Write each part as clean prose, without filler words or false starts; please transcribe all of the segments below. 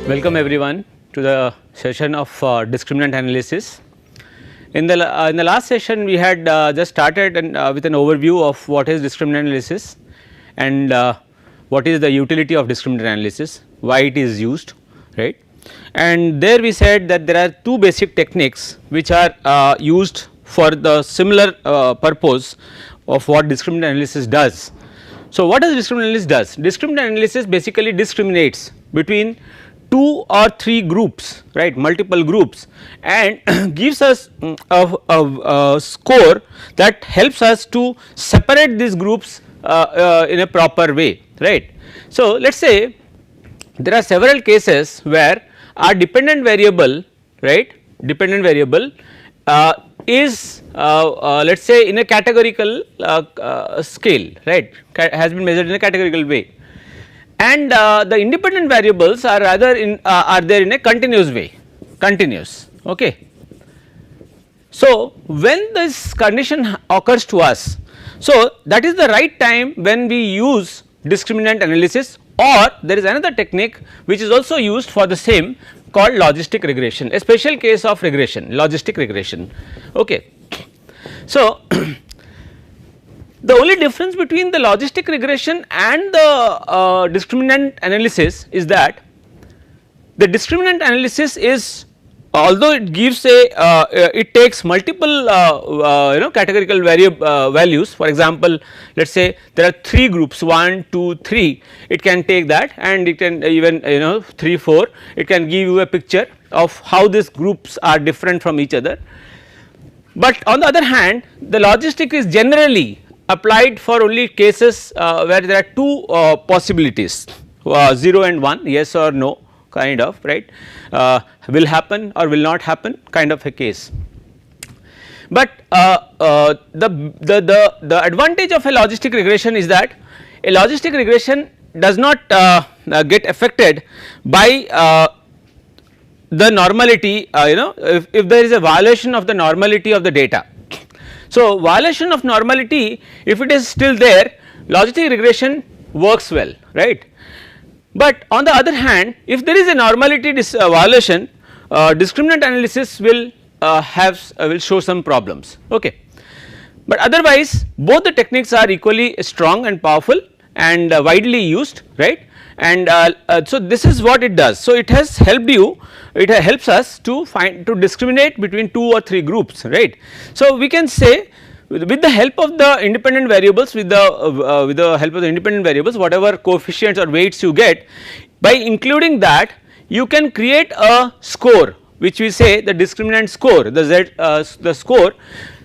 Welcome everyone to the session of discriminant analysis. In the last session we had just started with an overview of what is discriminant analysis and what is the utility of discriminant analysis, why it is used, right. And there we said that there are two basic techniques which are used for the similar purpose of what discriminant analysis does. So, what does discriminant analysis does? Discriminant analysis basically discriminates between two or three groups, right, multiple groups, and gives us a score that helps us to separate these groups in a proper way, right. So, let us say there are several cases where our dependent variable, right, dependent variable is let us say in a categorical scale, right, has been measured in a categorical way, and the independent variables are rather in are there in a continuous way, continuous, okay. So, when this condition occurs to us, so that is the right time when we use discriminant analysis, or there is another technique which is also used for the same called logistic regression, a special case of regression, logistic regression, okay. So, the only difference between the logistic regression and the discriminant analysis is that the discriminant analysis is, although it gives a it takes multiple categorical values. For example, let us say there are 3 groups 1, 2, 3, it can take that, and it can even 3, 4, it can give you a picture of how these groups are different from each other. But on the other hand, the logistic is generally applied for only cases where there are two possibilities, 0 and 1, yes or no, kind of, right, will happen or will not happen kind of a case. But the advantage of a logistic regression is that a logistic regression does not get affected by the normality, if there is a violation of the normality of the data. So, violation of normality, if it is still there, logistic regression works well, right. But on the other hand, if there is a normality violation, discriminant analysis will will show some problems, okay. But otherwise both the techniques are equally strong and powerful and widely used, right. And so this is what it does. So, it has helped you, it helps us to discriminate between 2 or 3 groups, right. So, we can say with the help of the independent variables, with the help of the independent variables, whatever coefficients or weights you get, by including that you can create a score which we say the discriminant score, the Z the score.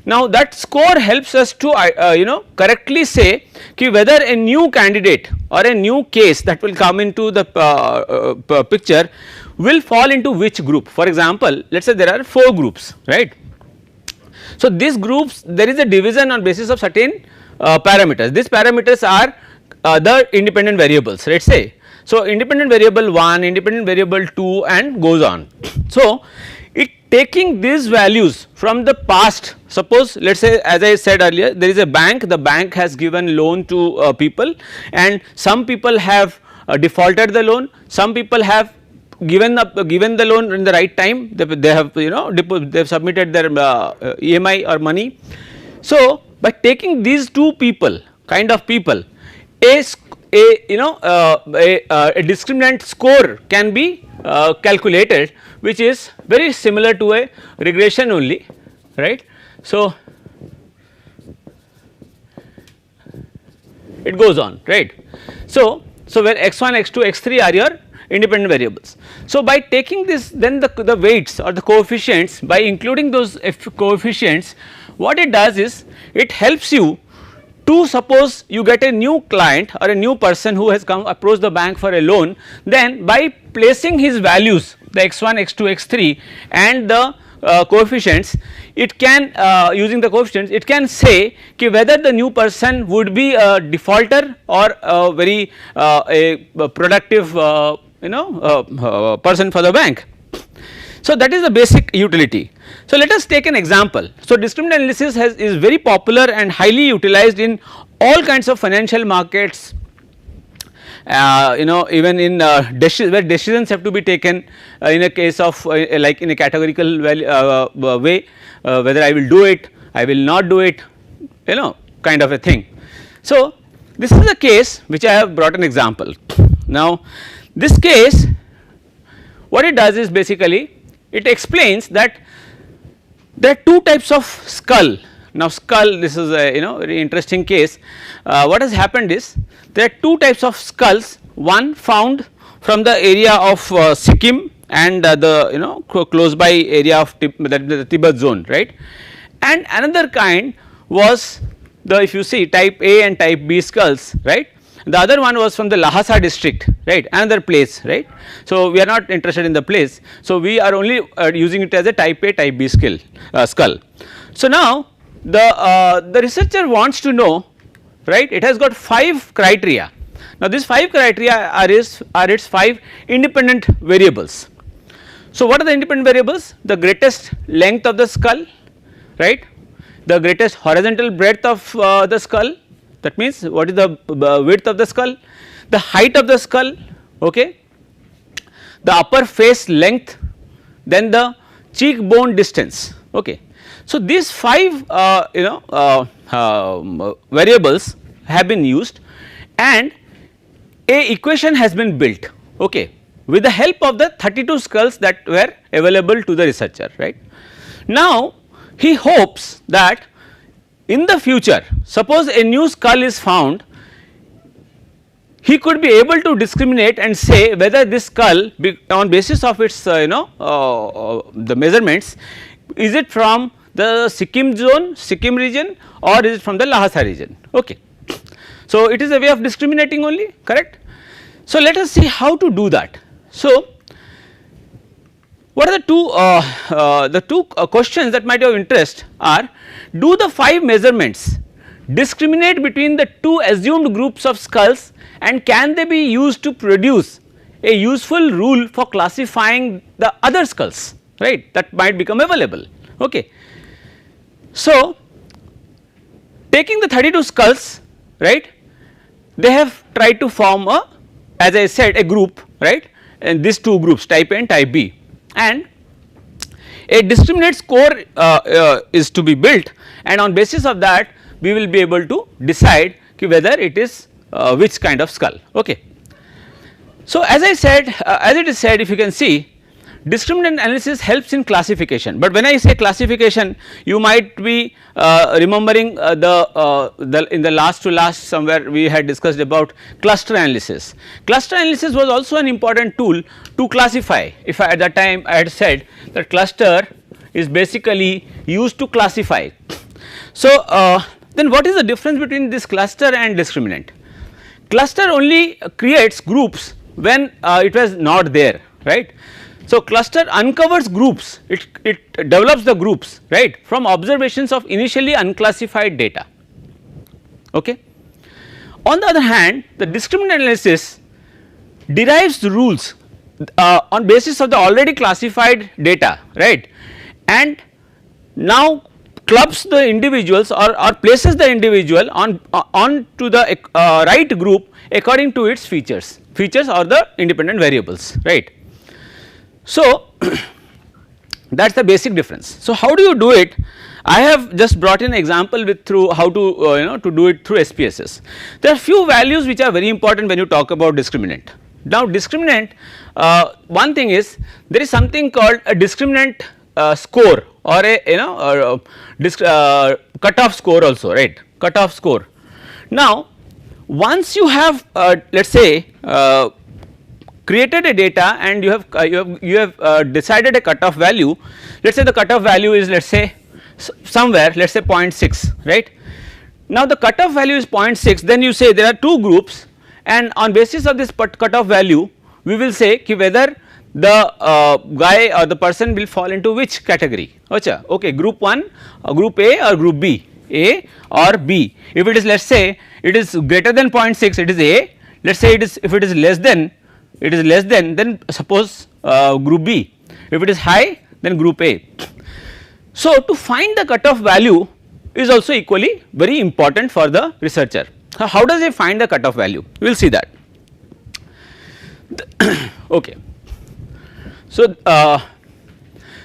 Now, that score helps us to correctly say whether a new candidate or a new case that will come into the picture will fall into which group. For example, let us say there are 4 groups, right. So, these groups there is a division on basis of certain parameters. These parameters are the independent variables, let us say. So, independent variable 1, independent variable 2 and goes on. So, it taking these values from the past, suppose let us say, as I said earlier, there is a bank, the bank has given loan to people, and some people have defaulted the loan, some people have given the loan in the right time, they have they have submitted their EMI or money. So, by taking these two people kind of people, a discriminant score can be calculated, which is very similar to a regression only, right. So, it goes on, right. So, where x1, x2, x3 are your independent variables. So, by taking this, then the weights or the coefficients, by including those coefficients, what it does is it helps you to, suppose you get a new client or a new person who has come approach the bank for a loan, then by placing his values, the x1, x2, x3 and the coefficients, it can using the coefficients it can say whether the new person would be a defaulter or a very productive person for the bank. So, that is the basic utility. So, let us take an example. So, discriminant analysis is very popular and highly utilized in all kinds of financial markets, you know, even in where decisions have to be taken in a case of like in a categorical way, whether I will do it, I will not do it, you know, kind of a thing. So, this is a case which I have brought an example. Now, this case, what it does is basically it explains that there are two types of skull. Now, skull, this is a, you know, very interesting case. What has happened is there are two types of skulls, one found from the area of Sikkim and the, you know, close by area of the Tibet zone, right, and another kind was the, if you see, type A and type B skulls, right. The other one was from the Lhasa district, right, another place, right. So, we are not interested in the place. So, we are only using it as a type A type B skull. So, now the researcher wants to know, right, it has got 5 criteria. Now, these 5 criteria are its 5 independent variables. So, what are the independent variables? The greatest length of the skull, right, the greatest horizontal breadth of the skull, that means what is the width of the skull, the height of the skull, okay, the upper face length, then the cheekbone distance, okay. So, these 5 you know variables have been used and a equation has been built, okay, with the help of the 32 skulls that were available to the researcher, right. Now, he hopes that in the future, suppose a new skull is found, he could be able to discriminate and say whether this skull on basis of its you know the measurements, is it from the Sikkim zone, Sikkim region, or is it from the Lhasa region, okay. So, it is a way of discriminating only, correct. So, let us see how to do that. So, what are the two questions that might have interest are, do the 5 measurements discriminate between the 2 assumed groups of skulls and can they be used to produce a useful rule for classifying the other skulls, right, that might become available, okay. So, taking the 32 skulls, right, they have tried to form a, as I said, a group, right, and these 2 groups type A and type B, and a discriminate score is to be built, and on basis of that we will be able to decide whether it is which kind of skull, okay. So, as I said, as it is said, if you can see, discriminant analysis helps in classification, but when I say classification, you might be remembering in the last to last somewhere we had discussed about cluster analysis. Cluster analysis was also an important tool to classify. If at that time I had said that cluster is basically used to classify. So, then what is the difference between this cluster and discriminant? Cluster only creates groups when it was not there, right. So, cluster uncovers groups, it develops the groups, right, from observations of initially unclassified data, okay. On the other hand, the discriminant analysis derives the rules on basis of the already classified data, right, and now clubs the individuals or places the individual on to the right group according to its features or the independent variables, right. So, that is the basic difference. So, how do you do it? I have just brought in example with through how to you know to do it through SPSS. There are few values which are very important when you talk about discriminant. Now, discriminant, one thing is there is something called a discriminant score or a you know cutoff score also, right, cutoff score. Now, once you have let us say created a data and you have decided a cutoff value, let us say the cutoff value is let us say somewhere let us say 0.6, right. Now, the cutoff value is 0.6, then you say there are 2 groups and on basis of this cutoff value we will say whether the guy or the person will fall into which category, okay, group 1 or group A or group B, A or B. If it is let us say it is greater than 0.6, it is A, let us say it is, if it is less than, then suppose group B, if it is high then group A. So, to find the cutoff value is also equally very important for the researcher. How does he find the cutoff value? We will see that. Okay. So,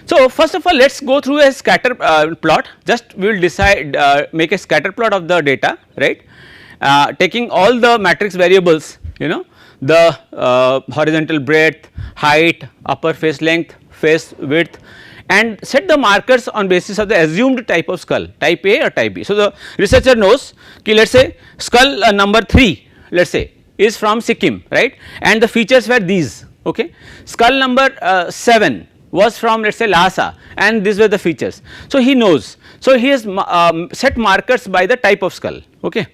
so first of all let us go through a scatter plot, just we will decide make a scatter plot of the data, right, taking all the matrix variables, you know, the horizontal breadth, height, upper face length, face width, and set the markers on basis of the assumed type of skull, type A or type B. So, the researcher knows ki let us say skull number 3 let us say is from Sikkim, right, and the features were these, okay. Skull number 7 was from let us say Lhasa, and these were the features. So, he knows, so he has set markers by the type of skull, okay.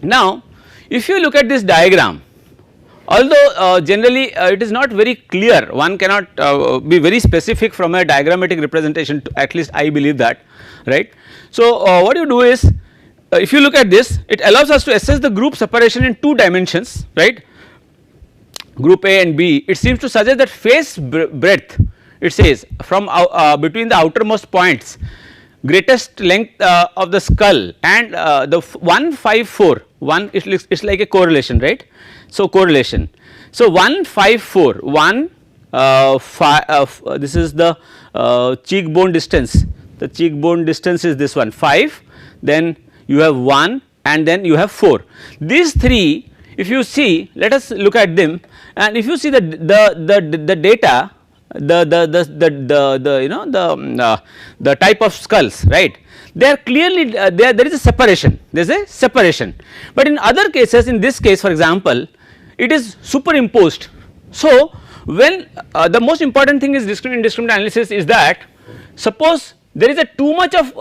Now, if you look at this diagram, although generally it is not very clear, one cannot be very specific from a diagrammatic representation, to, at least I believe that, right. So, what you do is if you look at this, it allows us to assess the group separation in 2 dimensions, right, group A and B. It seems to suggest that face breadth, it says from between the outermost points, greatest length of the skull, and the 154, 1 it's like a correlation, right. So, correlation. So, 154, 1 this is the cheekbone distance, the cheekbone distance is this one 5, then you have 1 and then you have 4. These 3 if you see, let us look at them, and if you see the data, the you know the type of skulls, right, they are clearly there is a separation, there is a separation, but in other cases, in this case for example, it is superimposed. So, when the most important thing is discriminant analysis is that suppose there is a too much of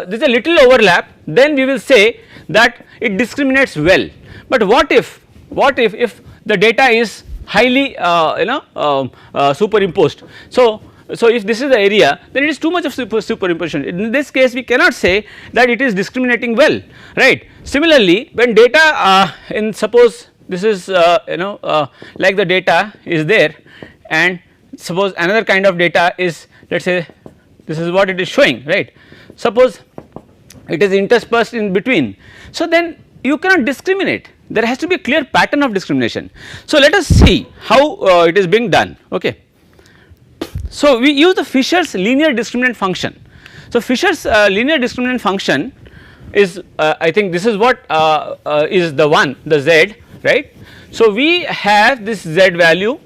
there is a little overlap, then we will say that it discriminates well, but what if the data is highly superimposed. So, if this is the area, then it is too much of superimposition. In this case we cannot say that it is discriminating well, right. Similarly, when data in suppose this is like the data is there, and suppose another kind of data is, let us say this is what it is showing, right. Suppose it is interspersed in between, so then you cannot discriminate, there has to be a clear pattern of discrimination. So, let us see how it is being done, okay. So, we use the Fisher's linear discriminant function. So, Fisher's linear discriminant function is I think this is what is the one, the z, right. So, we have this z value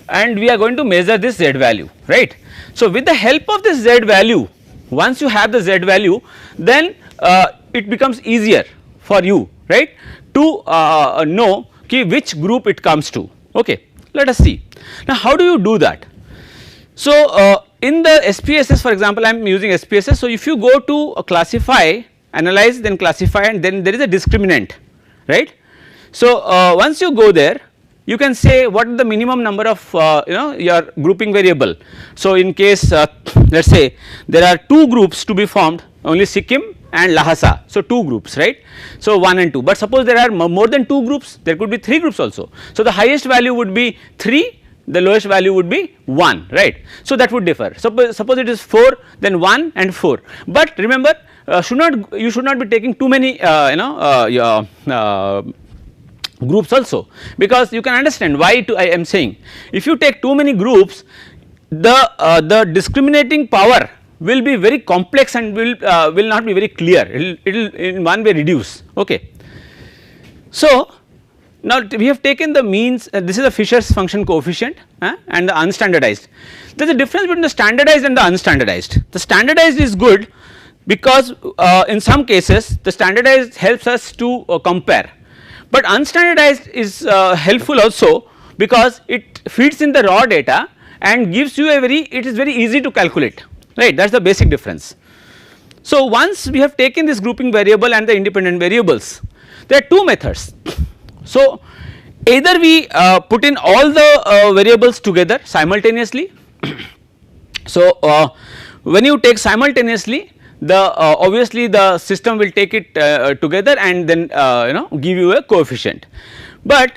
and we are going to measure this z value, right. So, with the help of this z value, once you have the z value, then it becomes easier for you, right, to know which group it comes to, okay. Let us see. Now, how do you do that? So, in the SPSS for example, I am using SPSS. So, if you go to classify, analyze, then classify, and then there is a discriminant, right. So, once you go there, you can say what is the minimum number of your grouping variable. So, in case let us say there are 2 groups to be formed, only Sikkim and Lhasa, so 2 groups, right. So, 1 and 2, but suppose there are more than 2 groups, there could be 3 groups also. So, the highest value would be 3, the lowest value would be 1, right. So, that would differ. Suppose it is 4, then 1 and 4, but remember you should not be taking too many groups also, because you can understand why I am saying, if you take too many groups, the discriminating power will be very complex and will not be very clear, it will in one way reduce, okay. So, now we have taken the means, this is the Fisher's function coefficient and the unstandardized. There is a difference between the standardized and the unstandardized. The standardized is good because in some cases the standardized helps us to compare, but unstandardized is helpful also because it feeds in the raw data and gives you a it is very easy to calculate, right, that is the basic difference. So, once we have taken this grouping variable and the independent variables, there are 2 methods. So, either we put in all the variables together simultaneously. So, when you take simultaneously, the obviously the system will take it together and then give you a coefficient, but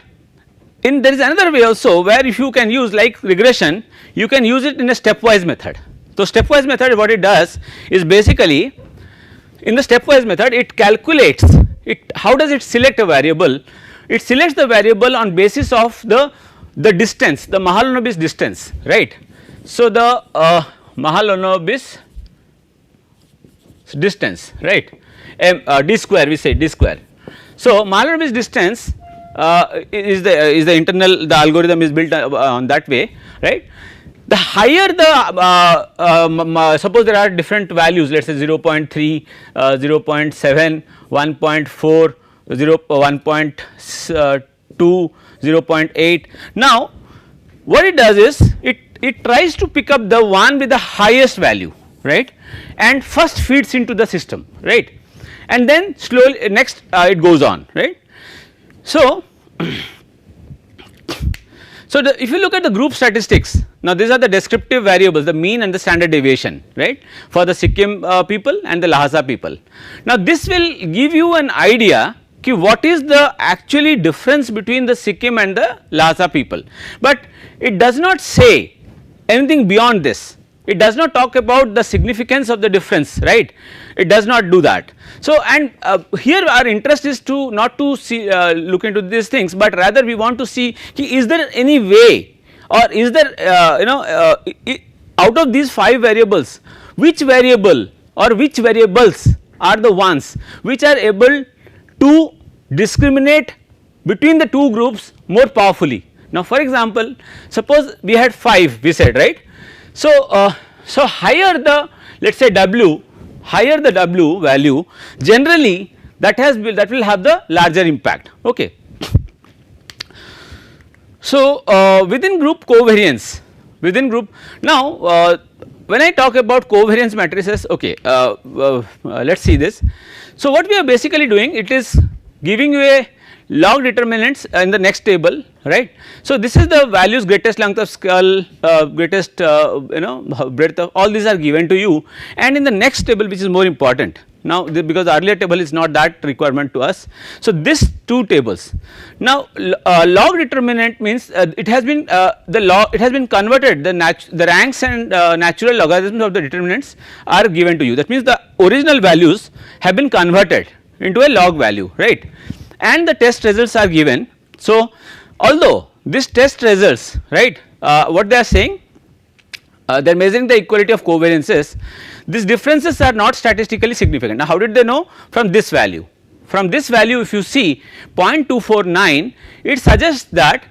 there is another way also where if you can use like regression, you can use it in a stepwise method. So, stepwise method what it does is basically in the stepwise method it calculates how does it select a variable it selects the variable on basis of the distance, the Mahalanobis distance, right. So, the Mahalanobis distance, right, d square, we say d square. So, Mahalanobis distance is the internal, the algorithm is built on that way, right. The higher the suppose there are different values, let us say 0.3, 0.7, 1.4, 1.2, 0.8. Now, what it does is it tries to pick up the one with the highest value, right, and first feeds into the system, right, and then slowly next it goes on, right. So, if you look at the group statistics, now these are the descriptive variables, the mean and the standard deviation, right, for the Sikkim people and the Lhasa people. Now, this will give you an idea ki what is the actually difference between the Sikkim and the Lhasa people, but it does not say anything beyond this. It does not talk about the significance of the difference, right, it does not do that. So, and here our interest is to not to see look into these things, but rather we want to see ki is there any way, or is there out of these 5 variables, which variable or which variables are the ones which are able to discriminate between the two groups more powerfully. Now, for example, suppose we had 5, we said, right. So, so higher the, let us say W, higher the W value, generally that will have the larger impact, okay. So, within group covariance, within group, now when I talk about covariance matrices, okay, let us see this. So, what we are basically doing, it is giving you a log determinants in the next table, right. So, this is the values, greatest length of skull, greatest breadth of, all these are given to you, and in the next table which is more important. Now, because the earlier table is not that requirement to us. So, this 2 tables. Now, log determinant means it has been it has been converted, the ranks and natural logarithms of the determinants are given to you. That means the original values have been converted into a log value, right, and the test results are given. So, although this test results, right, what they are saying, they are measuring the equality of covariances, these differences are not statistically significant. Now, how did they know? From this value. From this value, if you see 0.249, it suggests that,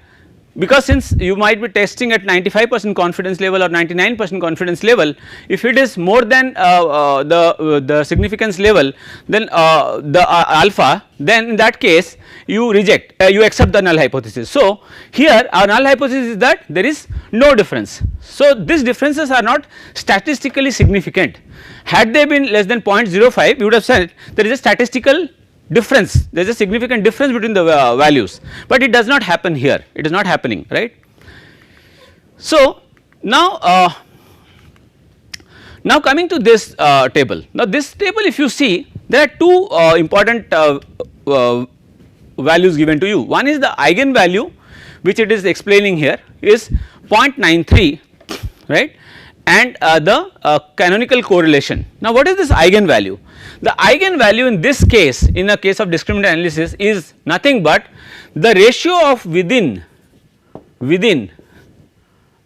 because since you might be testing at 95% confidence level or 99% confidence level, if it is more than the significance level, then the alpha, then in that case you reject, you accept the null hypothesis. So, here our null hypothesis is that there is no difference. So, these differences are not statistically significant. Had they been less than 0.05, we would have said there is a statistical difference, there is a significant difference between the values, but it does not happen here, it is not happening, right. So, now now coming to this table. Now, this table, if you see, there are 2 important values given to you. One is the eigenvalue, which it is explaining here, is 0.93, right, and the canonical correlation. Now, what is this eigenvalue? The eigenvalue in this case, in a case of discriminant analysis, is nothing but the ratio of the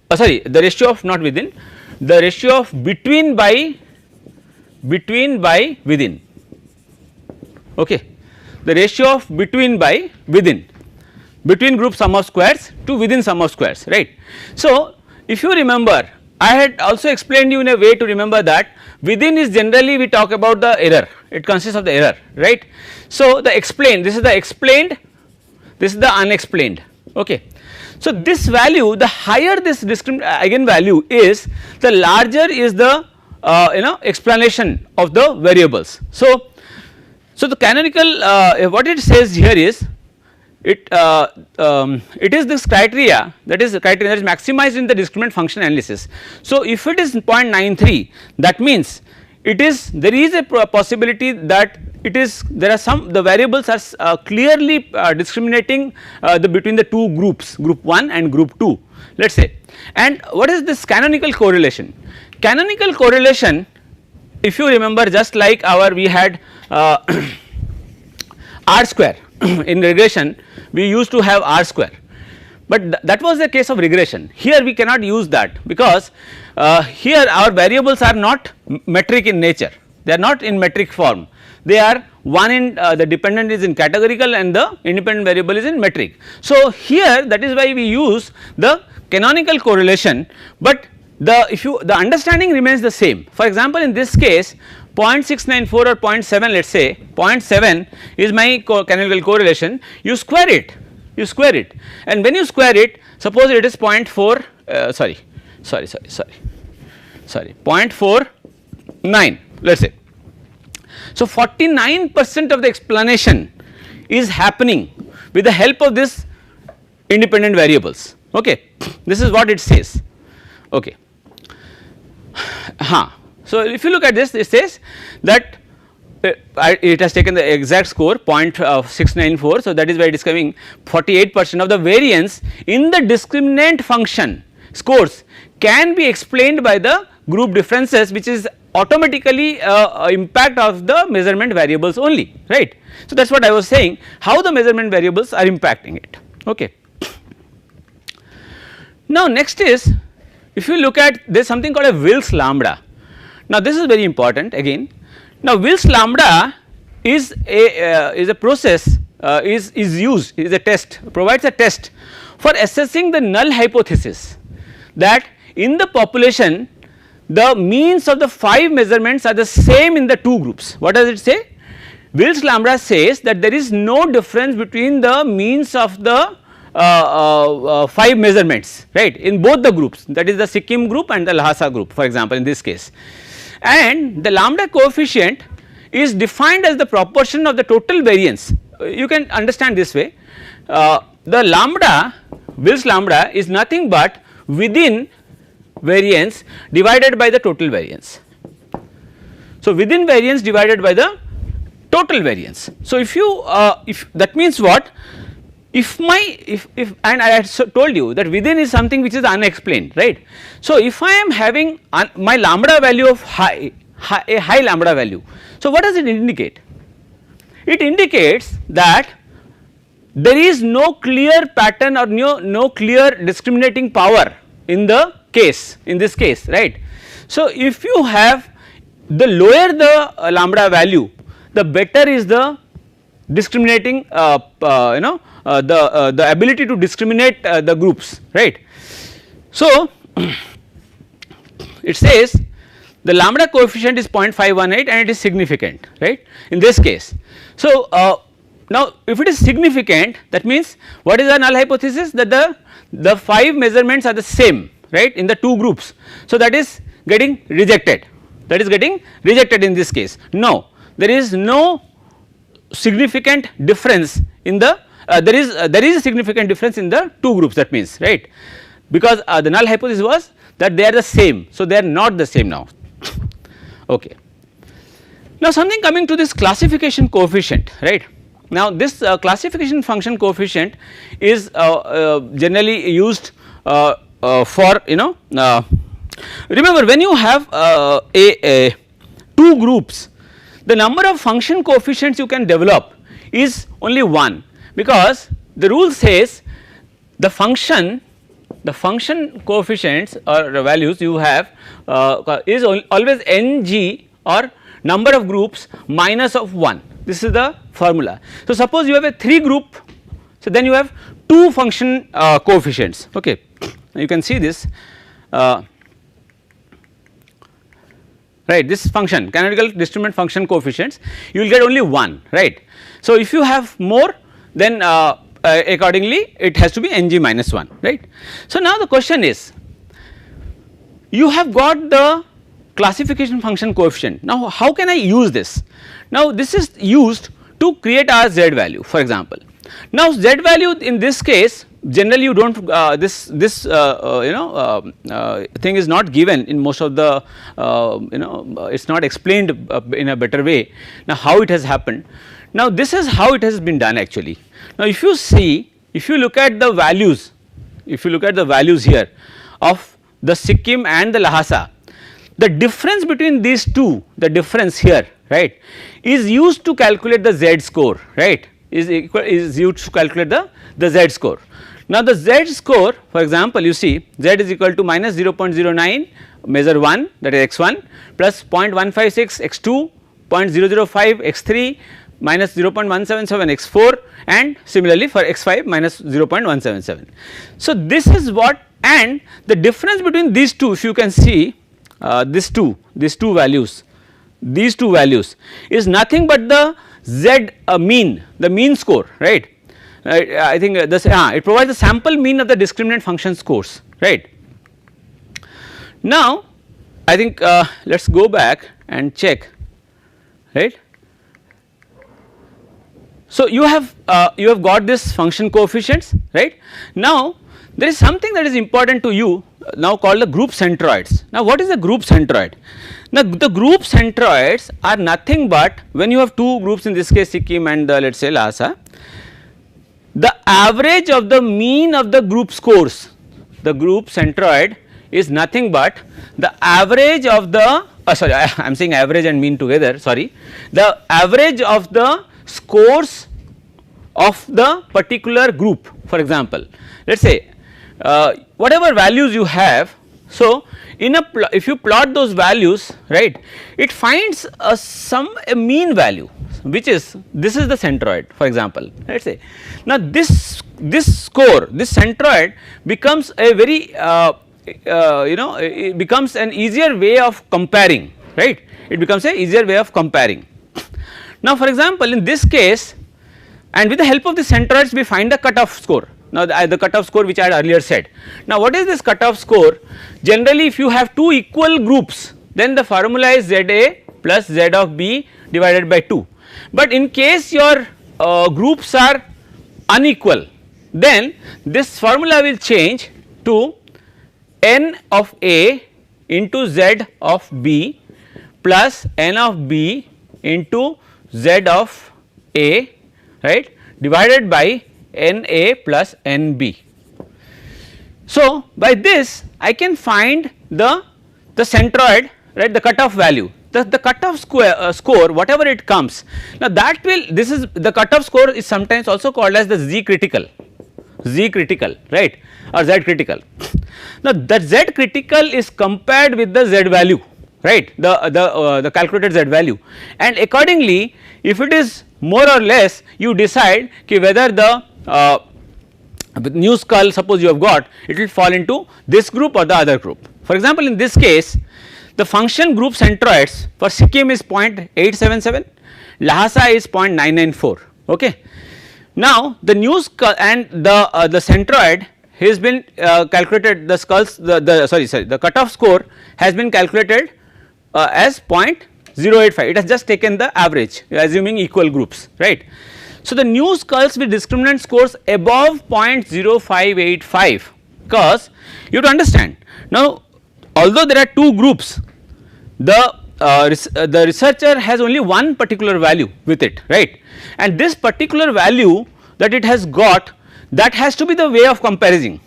ratio of not within, the ratio of between by within, okay, the ratio of between by within, between group sum of squares to within sum of squares, right. So, if you remember, I had also explained you in a way to remember that within is generally we talk about the error, it consists of the error, right. So, the explained, this is the explained, this is the unexplained, okay. So, this value, the higher this eigenvalue is, the larger is the explanation of the variables. So, the canonical what it says here is, it is this criteria, that is maximized in the discriminant function analysis. So, if it is 0.93, that means it is, there is a possibility that it is, there are some, the variables are clearly discriminating between the 2 groups, group 1 and group 2, let us say. And what is this canonical correlation? Canonical correlation, if you remember, just like we had R square, in regression we used to have R square, but that was the case of regression. Here we cannot use that because here our variables are not metric in nature, they are not in metric form, they are one in the dependent is in categorical and the independent variable is in metric. So, here that is why we use the canonical correlation, but the understanding remains the same. For example, in this case 0.694 or 0.7, let us say 0.7 is my canonical correlation, you square it, and when you square it, suppose it is 0.4 0.49, let us say. So, 49% of the explanation is happening with the help of this independent variables, okay. This is what it says, okay. So, if you look at this, it says that it has taken the exact score 0.694. So, that is why it is coming 48% of the variance in the discriminant function scores can be explained by the group differences, which is automatically impact of the measurement variables only, right. So, that is what I was saying, how the measurement variables are impacting it, okay. Now, next is, if you look at, there is something called a Wills lambda. Now, this is very important again. Now, Wills lambda is a process is used, is a test, provides a test for assessing the null hypothesis that in the population the means of the 5 measurements are the same in the 2 groups. What does it say? Wills lambda says that there is no difference between the means of the 5 measurements, right, in both the groups, that is the Sikkim group and the Lhasa group, for example, in this case, and the lambda coefficient is defined as the proportion of the total variance. You can understand this way, the lambda, Wills lambda is nothing but within variance divided by the total variance. So, within variance divided by the total variance. So, if you if that means what, if and I had told you that within is something which is unexplained, right. So, if I am having my lambda value of a high lambda value, so what does it indicate? It indicates that there is no clear pattern or no clear discriminating power in the case, in this case, right. So, if you have the lower the lambda value, the better is the discriminating the ability to discriminate the groups, right. So, it says the lambda coefficient is 0.518 and it is significant, right, in this case. So, now if it is significant, that means what is the null hypothesis, that the 5 measurements are the same, right, in the 2 groups. So, that is getting rejected, in this case. No, there is no significant difference in the there is a significant difference in the 2 groups, that means, right, because the null hypothesis was that they are the same. So, they are not the same now, okay. Now, something coming to this classification coefficient, right. Now, this classification function coefficient is generally used for remember when you have 2 groups, the number of function coefficients you can develop is only 1, because the rule says the function coefficients or values you have is always ng or number of groups minus of 1. This is the formula. So, suppose you have a 3 group, so then you have 2 function coefficients, okay. You can see this right, this function canonical discriminant function coefficients, you will get only 1, right. So, if you have more, then accordingly it has to be ng minus 1, right. So, now the question is, you have got the classification function coefficient. Now, how can I use this? Now, this is used to create our z value, for example. Now, z value in this case generally you do not this thing is not given in most of the it is not explained in a better way. Now, how it has happened? Now, this is how it has been done actually. Now, if you see, if you look at the values, here of the Sikkim and the Lhasa, the difference between these two, the difference here, right, is used to calculate the z score, right, is used to calculate the z score. Now the z score, for example, you see z is equal to minus 0.09 measure 1, that is x1, plus 0.156 x2, 0.005 x3, minus 0.177 x4, and similarly for x5 minus 0.177. So this is what, and the difference between these two, if you can see these two values is nothing but the z mean, the mean score, right. I think this it provides the sample mean of the discriminant function scores, right. Now I think let us go back and check, right. So you have got this function coefficients, right. Now there is something that is important to you now called the group centroids. Now what is a group centroid? Now the group centroids are nothing but, when you have two groups, in this case Sikkim and let us say Lhasa, the average of the mean of the group scores, the group centroid is nothing but the average of the sorry, I am saying average and mean together, sorry, the average of the scores of the particular group. For example, let us say whatever values you have, so in if you plot those values, right, it finds a mean value, which is, this is the centroid, for example, let us say. Now this score, this centroid becomes a very it becomes an easier way of comparing, right, it becomes a easier way of comparing. Now for example, in this case, and with the help of the centroids we find the cutoff score. Now the cutoff score which I had earlier said. Now what is this cutoff score? Generally if you have two equal groups, then the formula is ZA plus Z of B divided by 2. But in case your groups are unequal, then this formula will change to N of A into Z of B plus N of B into Z of A, right, divided by NA plus NB. So by this I can find the centroid, right, the cutoff value, the cutoff score whatever it comes. Now that will, this is the cutoff score is sometimes also called as the Z critical, right, or Z critical. Now that Z critical is compared with the Z value, right, the calculated Z value, and accordingly if it is more or less, you decide whether the new skull, suppose you have got, it will fall into this group or the other group. For example, in this case the function group centroids for Sikkim is 0.877, Lhasa is 0.994, okay. Now the new skull and the centroid has been calculated, the skulls, the cutoff score has been calculated as 0.085, it has just taken the average assuming equal groups, right. So the new skulls with discriminant scores above 0.0585, because you have to understand, now although there are two groups, the researcher has only one particular value with it, right, and this particular value that it has got, that has to be the way of comparing,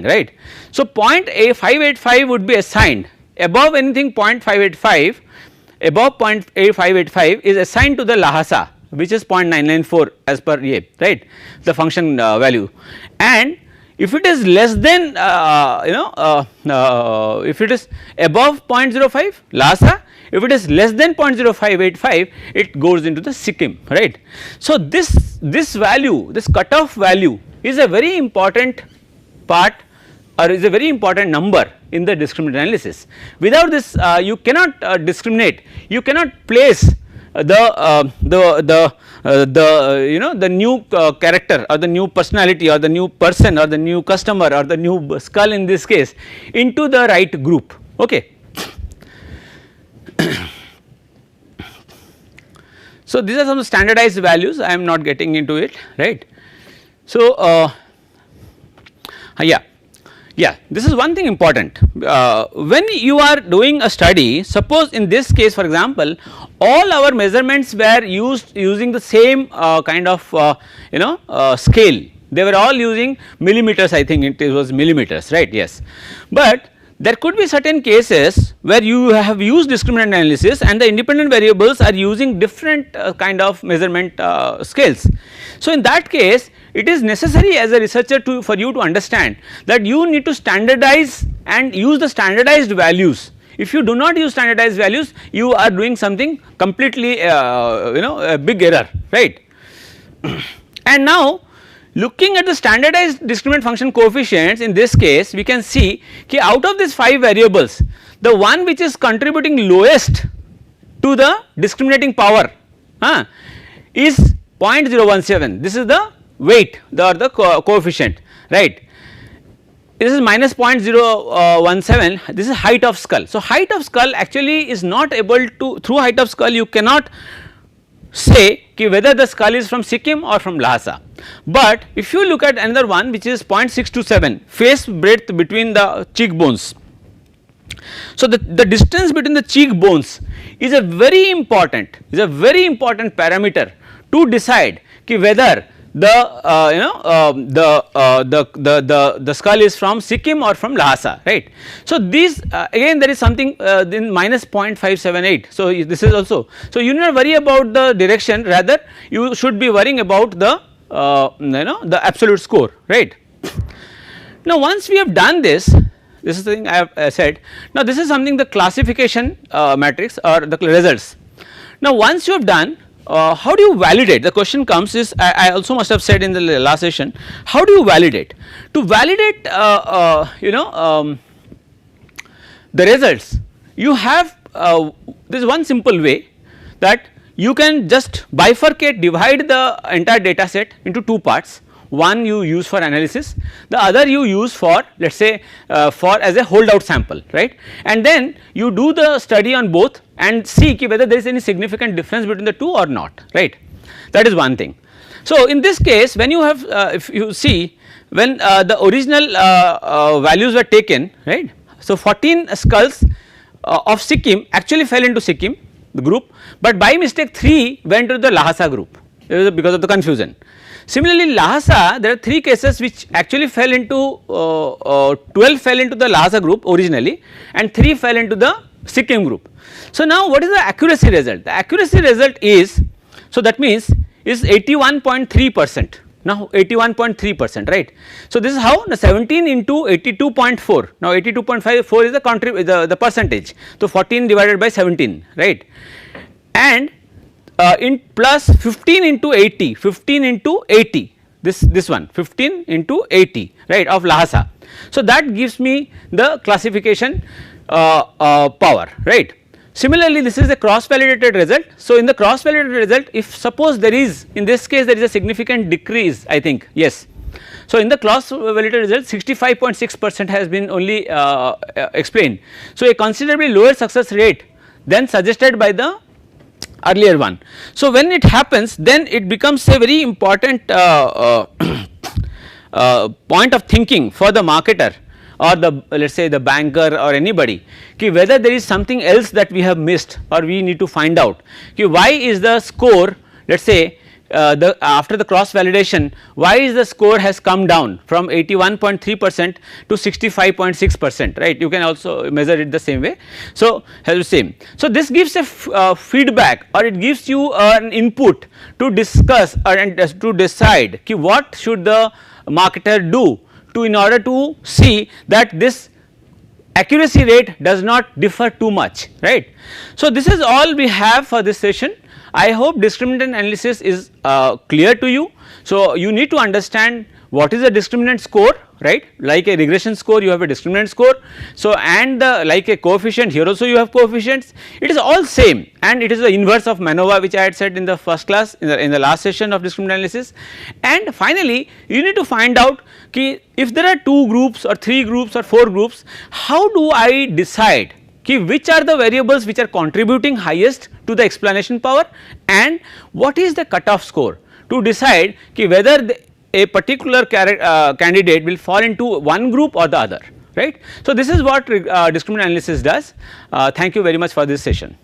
right. So 0.585 would be assigned above anything 0.585, above 0.585 is assigned to the Lhasa, which is 0.994 as per A, right, the function value, and if it is less than if it is above 0.05 Lhasa, if it is less than 0.0585 it goes into the Sikkim, right. So this value, this cutoff value is a very important part or is a very important number in the discriminant analysis. Without this you cannot discriminate, you cannot place the new character or the new personality or the new person or the new customer or the new skull in this case into the right group, okay. So these are some standardized values, I am not getting into it, right. So yeah, this is one thing important. When you are doing a study, suppose in this case for example, all our measurements were using the same kind of scale, they were all using millimeters, I think it was millimeters, right, yes. But there could be certain cases where you have used discriminant analysis and the independent variables are using different kind of measurement scales. So, in that case it is necessary as a researcher for you to understand that you need to standardize and use the standardized values. If you do not use standardized values, you are doing something completely a big error, right. And now looking at the standardized discriminant function coefficients, in this case we can see ki out of these 5 variables, the one which is contributing lowest to the discriminating power is 0.017. This is the weight or the coefficient, right. This is minus 0.017, this is height of skull. So, height of skull actually is not able to, through height of skull you cannot say ki whether the skull is from Sikkim or from Lhasa. But if you look at another one which is 0.627, face breadth between the cheekbones. So, the distance between the cheekbones is a very important parameter to decide ki whether the skull is from Sikkim or from Lhasa, right. So, these again there is something in minus 0.578. So, this is also, so you need not worry about the direction, rather you should be worrying about the the absolute score, right. Now, once we have done this is the thing I have said. Now, this is something the classification matrix or the results. Now, once you have done, how do you validate? The question comes is, I also must have said in the last session, how do you validate? To validate the results, you have there is one simple way, that you can just bifurcate, divide the entire data set into 2 parts. One you use for analysis, the other you use for, let us say for as a holdout sample, right, and then you do the study on both and see whether there is any significant difference between the two or not, right. That is one thing. So, in this case when you have if you see, when the original values were taken, right. So, 14 skulls of Sikkim actually fell into Sikkim the group, but by mistake 3 went to the Lhasa group because of the confusion. Similarly, Lhasa, there are 3 cases which actually fell into 12 fell into the Lhasa group originally and 3 fell into the Sikkim group. So, now what is the accuracy result? The accuracy result is, so that means is 81.3%, now 81.3%, right. So, this is how the 17 into 82.4, now 82.54 is the percentage, so 14 divided by 17, right, and in plus 15 into 80, 15 into 80, this one 15 into 80, right, of Lhasa. So, that gives me the classification power, right. Similarly, this is a cross validated result. So, in the cross validated result, if suppose there is, in this case there is a significant decrease, I think, yes. So, in the cross validated result 65.6% has been only explained. So, a considerably lower success rate than suggested by the earlier one. So, when it happens, then it becomes a very important point of thinking for the marketer or the, let us say, the banker or anybody, ki whether there is something else that we have missed or we need to find out, ki why is the score, let us say after the cross validation, why is the score has come down from 81.3% to 65.6%, right. You can also measure it the same way. So, has the same. So, this gives a feedback, or it gives you an input to discuss and to decide ki what should the marketer do to, in order to see that this accuracy rate does not differ too much, right. So, this is all we have for this session. I hope discriminant analysis is clear to you. So, you need to understand what is a discriminant score, right, like a regression score you have a discriminant score. So, and like a coefficient, here also you have coefficients, it is all same, and it is the inverse of MANOVA, which I had said in the first class in the last session of discriminant analysis. And finally, you need to find out ki if there are 2 groups or 3 groups or 4 groups, how do I decide ki which are the variables which are contributing highest to the explanation power, and what is the cutoff score to decide ki whether a particular candidate will fall into one group or the other, right. So, this is what discriminant analysis does. Thank you very much for this session.